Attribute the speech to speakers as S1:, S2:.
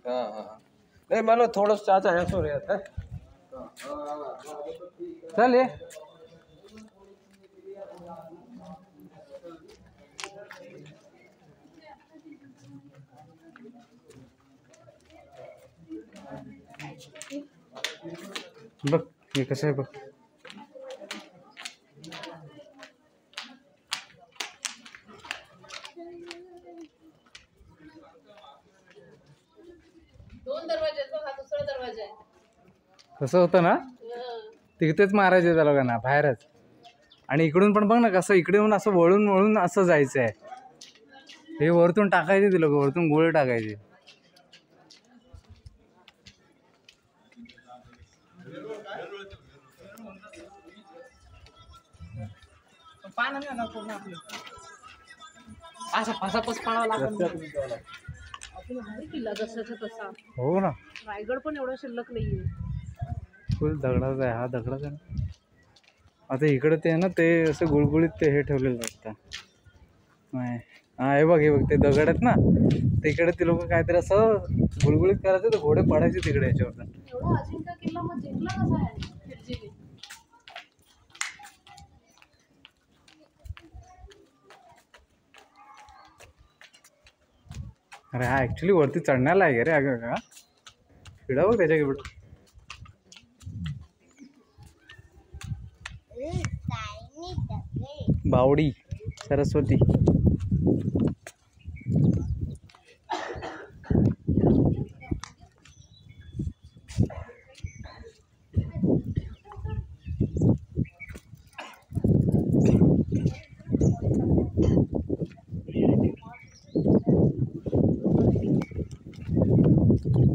S1: हाँ हाँ नहीं मानो थोड़ा चाचा है सो रहा था चल ये बघ हे कसं आहे बघ
S2: दोन दरवाजे आहेत बघ, हा दुसरा दरवाजा आहे.
S1: कसं होतं ना तिथेच मारायचं त्या लोकांना बाहेरच आणि इकडून पण बघ ना कसं इकडे येऊन असं वळून वळून असं जायचं आहे हे वरतून टाकायचे ते लोक वरतून गोळे टाकायचे
S2: पान नाही ना पूर्ण आपलं असं फसापस पाळावं लागतं. आपण भारी किल्ला जसाच्या तसा.
S1: हो ना
S2: रायगड पण एवढा शिल्लक नाहीये.
S1: फुल दगडाचा आहे हा दगडाचा आहे ना आता इकडे ते आहे ना ते असं गुळगुळीत ते हे ठेवलेलं असतं नाही हा हे बघ ते दगड आहेत ना तिकडे ते लोक काहीतरी असं गुळगुळीत करायचं तर घोडे पडायचे तिकडे याच्यावर
S2: एवढा अजिंठा किल्ला मग जिंकला कसा आहे खिलजीने?
S1: अरे हा ऍक्च्युली वरती चढण्याला आहे रे अगं का फिडा बघ त्याच्या एवढं बावडी सरस्वती